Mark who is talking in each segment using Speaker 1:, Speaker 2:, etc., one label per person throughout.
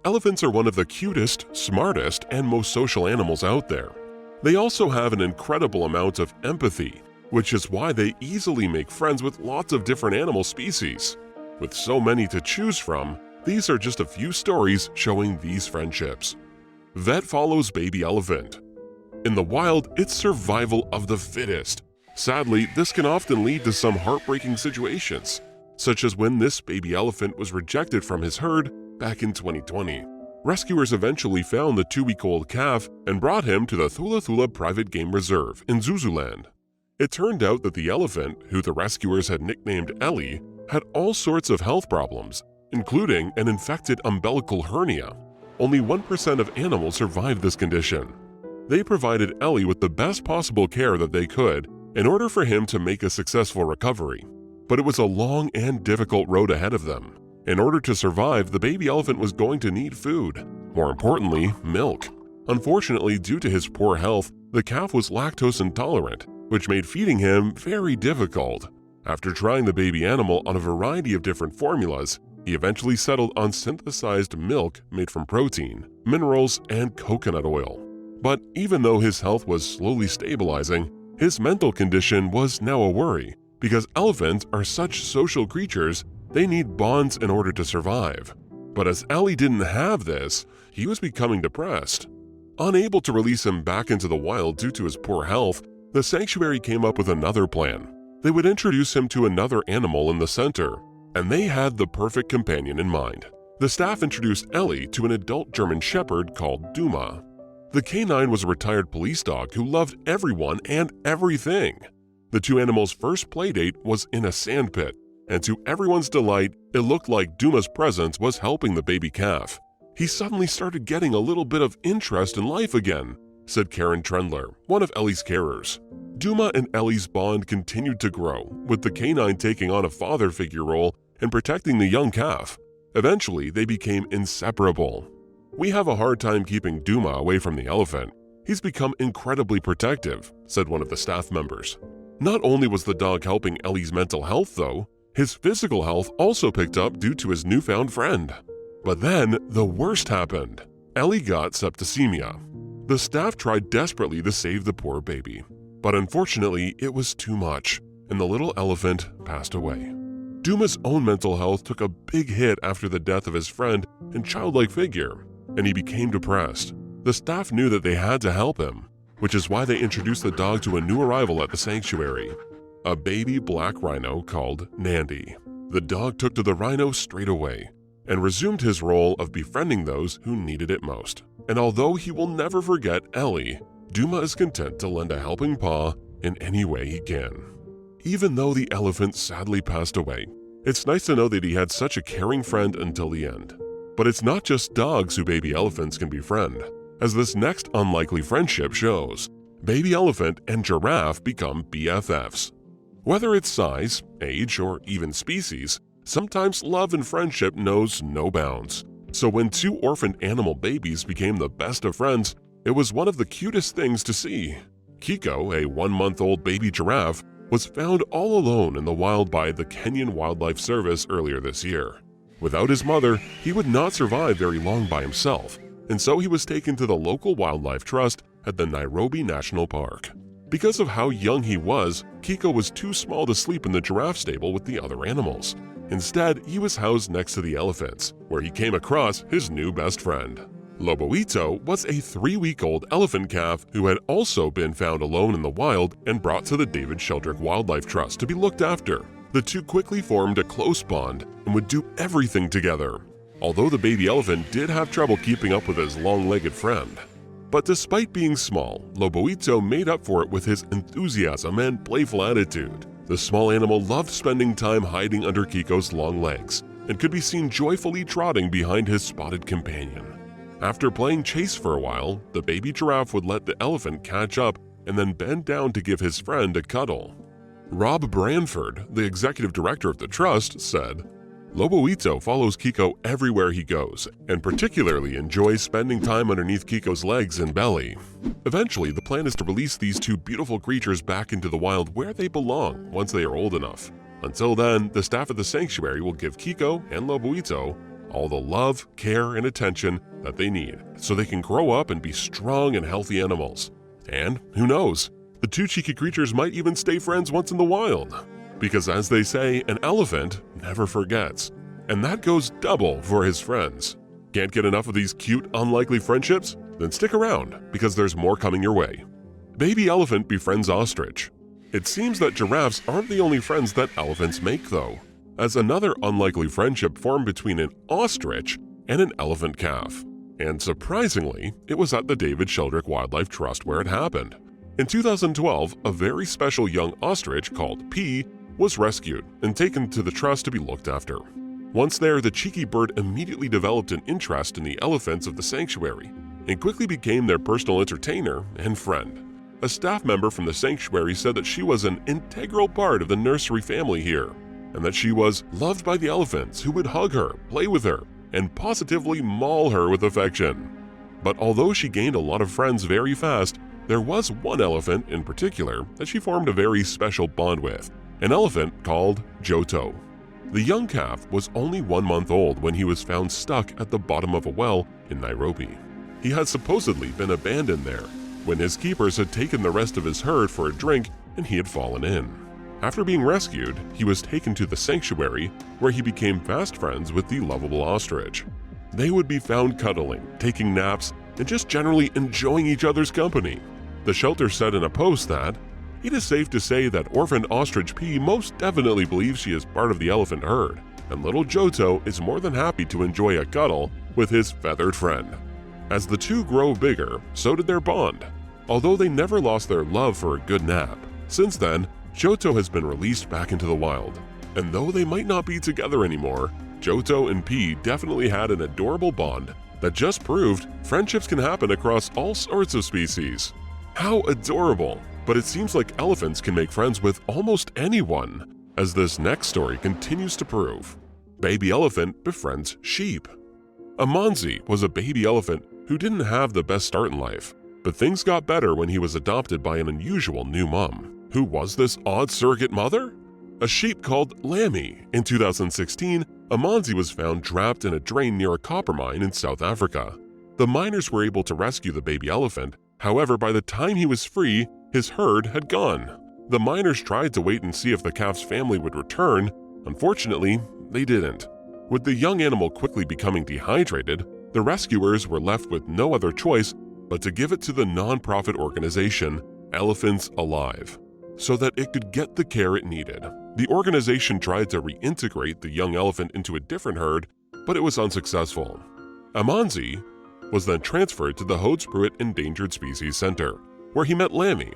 Speaker 1: Elephants are one of the cutest, smartest, and most social animals out there. They also have an incredible amount of empathy, which is why they easily make friends with lots of different animal species. With so many to choose from, these are just a few stories showing these friendships. Vet follows baby elephant. In the wild, it's survival of the fittest. Sadly, this can often lead to some heartbreaking situations, such as when this baby elephant was rejected from his herd back in 2020. Rescuers eventually found the 2-week-old calf and brought him to the Thula Thula Private Game Reserve in Zululand. It turned out that the elephant, who the rescuers had nicknamed Ellie, had all sorts of health problems, including an infected umbilical hernia. Only 1% of animals survived this condition. They provided Ellie with the best possible care that they could in order for him to make a successful recovery. But it was a long and difficult road ahead of them. In order to survive, the baby elephant was going to need food. More importantly, milk. Unfortunately, due to his poor health, the calf was lactose intolerant, which made feeding him very difficult. After trying the baby animal on a variety of different formulas, he eventually settled on synthesized milk made from protein, minerals, and coconut oil. But even though his health was slowly stabilizing, his mental condition was now a worry, because elephants are such social creatures. They need bonds in order to survive. But as Ellie didn't have this, he was becoming depressed. Unable to release him back into the wild due to his poor health, the sanctuary came up with another plan. They would introduce him to another animal in the center, and they had the perfect companion in mind. The staff introduced Ellie to an adult German shepherd called Duma. The canine was a retired police dog who loved everyone and everything. The two animals' first playdate was in a sandpit, and to everyone's delight, it looked like Duma's presence was helping the baby calf. He suddenly started getting a little bit of interest in life again, said Karen Trendler, one of Ellie's carers. Duma and Ellie's bond continued to grow, with the canine taking on a father figure role and protecting the young calf. Eventually, they became inseparable. "We have a hard time keeping Duma away from the elephant. He's become incredibly protective," said one of the staff members. Not only was the dog helping Ellie's mental health, though, his physical health also picked up due to his newfound friend. But then, the worst happened. Ellie got septicemia. The staff tried desperately to save the poor baby, but unfortunately, it was too much, and the little elephant passed away. Duma's own mental health took a big hit after the death of his friend and childlike figure, and he became depressed. The staff knew that they had to help him, which is why they introduced the dog to a new arrival at the sanctuary, a baby black rhino called Nandi. The dog took to the rhino straight away and resumed his role of befriending those who needed it most. And although he will never forget Ellie, Duma is content to lend a helping paw in any way he can. Even though the elephant sadly passed away, it's nice to know that he had such a caring friend until the end. But it's not just dogs who baby elephants can befriend. As this next unlikely friendship shows, baby elephant and giraffe become BFFs. Whether it's size, age, or even species, sometimes love and friendship knows no bounds. So when two orphaned animal babies became the best of friends, it was one of the cutest things to see. Kiko, a 1-month-old baby giraffe, was found all alone in the wild by the Kenyan Wildlife Service earlier this year. Without his mother, he would not survive very long by himself, and so he was taken to the local wildlife trust at the Nairobi National Park. Because of how young he was, Kiko was too small to sleep in the giraffe stable with the other animals. Instead, he was housed next to the elephants, where he came across his new best friend. Loboito was a 3-week-old elephant calf who had also been found alone in the wild and brought to the David Sheldrick Wildlife Trust to be looked after. The two quickly formed a close bond and would do everything together, although the baby elephant did have trouble keeping up with his long-legged friend. But despite being small, Loboito made up for it with his enthusiasm and playful attitude. The small animal loved spending time hiding under Kiko's long legs and could be seen joyfully trotting behind his spotted companion. After playing chase for a while, the baby giraffe would let the elephant catch up and then bend down to give his friend a cuddle. Rob Branford, the executive director of the trust, said, "Loboito follows Kiko everywhere he goes and particularly enjoys spending time underneath Kiko's legs and belly. Eventually, the plan is to release these two beautiful creatures back into the wild where they belong once they are old enough. Until then, the staff at the sanctuary will give Kiko and Loboito all the love, care, and attention that they need so they can grow up and be strong and healthy animals. And who knows, the two cheeky creatures might even stay friends once in the wild. Because as they say, an elephant never forgets. And that goes double for his friends. Can't get enough of these cute, unlikely friendships? Then stick around, because there's more coming your way. Baby elephant befriends ostrich. It seems that giraffes aren't the only friends that elephants make though, as another unlikely friendship formed between an ostrich and an elephant calf. And surprisingly, it was at the David Sheldrick Wildlife Trust where it happened. In 2012, a very special young ostrich called P was rescued and taken to the trust to be looked after. Once there, the cheeky bird immediately developed an interest in the elephants of the sanctuary and quickly became their personal entertainer and friend. A staff member from the sanctuary said that she was an integral part of the nursery family here, and that she was loved by the elephants who would hug her, play with her, and positively maul her with affection. But although she gained a lot of friends very fast, there was one elephant in particular that she formed a very special bond with, an elephant called Joto. The young calf was only 1 month old when he was found stuck at the bottom of a well in Nairobi. He had supposedly been abandoned there when his keepers had taken the rest of his herd for a drink and he had fallen in. After being rescued, he was taken to the sanctuary where he became fast friends with the lovable ostrich. They would be found cuddling, taking naps, and just generally enjoying each other's company. The shelter said in a post that, "It is safe to say that orphaned ostrich P most definitely believes she is part of the elephant herd, and little Joto is more than happy to enjoy a cuddle with his feathered friend." As the two grow bigger, so did their bond. Although they never lost their love for a good nap, since then, Joto has been released back into the wild. And though they might not be together anymore, Joto and P definitely had an adorable bond that just proved friendships can happen across all sorts of species. How adorable! But it seems like elephants can make friends with almost anyone, as this next story continues to prove. Baby elephant befriends sheep. Amanzi was a baby elephant who didn't have the best start in life, but things got better when he was adopted by an unusual new mom. Who was this odd surrogate mother? A sheep called Lammy. In 2016, Amanzi was found trapped in a drain near a copper mine in South Africa. The miners were able to rescue the baby elephant, however, by the time he was free, his herd had gone. The miners tried to wait and see if the calf's family would return. Unfortunately, they didn't. With the young animal quickly becoming dehydrated, the rescuers were left with no other choice but to give it to the non-profit organization Elephants Alive, so that it could get the care it needed. The organization tried to reintegrate the young elephant into a different herd, but it was unsuccessful. Amanzi was then transferred to the Hoedspruit Endangered Species Center, where he met Lammy.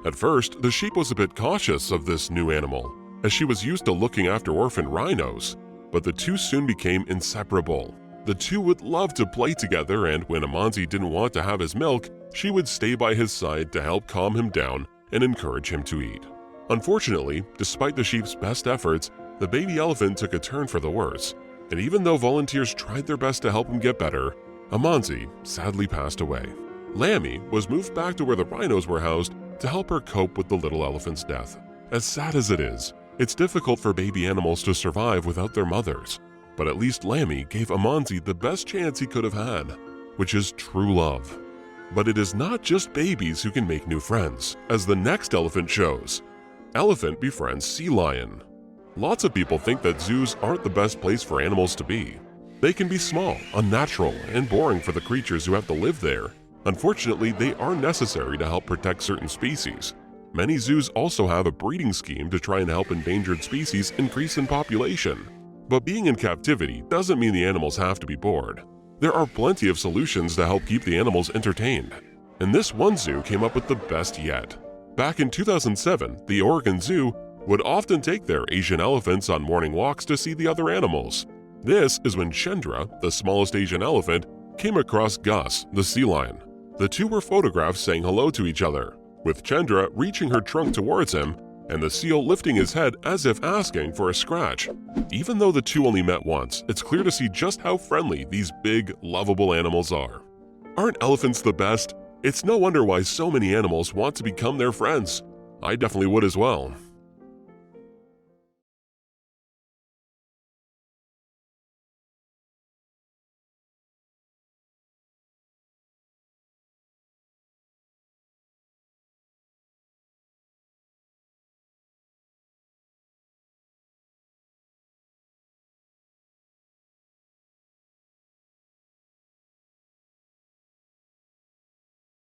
Speaker 1: At first, the sheep was a bit cautious of this new animal, as she was used to looking after orphan rhinos, but the two soon became inseparable. The two would love to play together, and when Amanzi didn't want to have his milk, she would stay by his side to help calm him down and encourage him to eat. Unfortunately, despite the sheep's best efforts, the baby elephant took a turn for the worse, and even though volunteers tried their best to help him get better, Amanzi sadly passed away. Lammy was moved back to where the rhinos were housed to help her cope with the little elephant's death. As sad as it is, it's difficult for baby animals to survive without their mothers, but at least Lammy gave Amanzi the best chance he could have had, which is true love. But it is not just babies who can make new friends, as the next elephant shows. Elephant befriends sea lion. Lots of people think that zoos aren't the best place for animals to be. They can be small, unnatural, and boring for the creatures who have to live there. Unfortunately, they are necessary to help protect certain species. Many zoos also have a breeding scheme to try and help endangered species increase in population. But being in captivity doesn't mean the animals have to be bored. There are plenty of solutions to help keep the animals entertained. And this one zoo came up with the best yet. Back in 2007, the Oregon Zoo would often take their Asian elephants on morning walks to see the other animals. This is when Chendra, the smallest Asian elephant, came across Gus, the sea lion. The two were photographed saying hello to each other, with Chendra reaching her trunk towards him and the seal lifting his head as if asking for a scratch. Even though the two only met once, it's clear to see just how friendly these big, lovable animals are. Aren't elephants the best? It's no wonder why so many animals want to become their friends. I definitely would as well.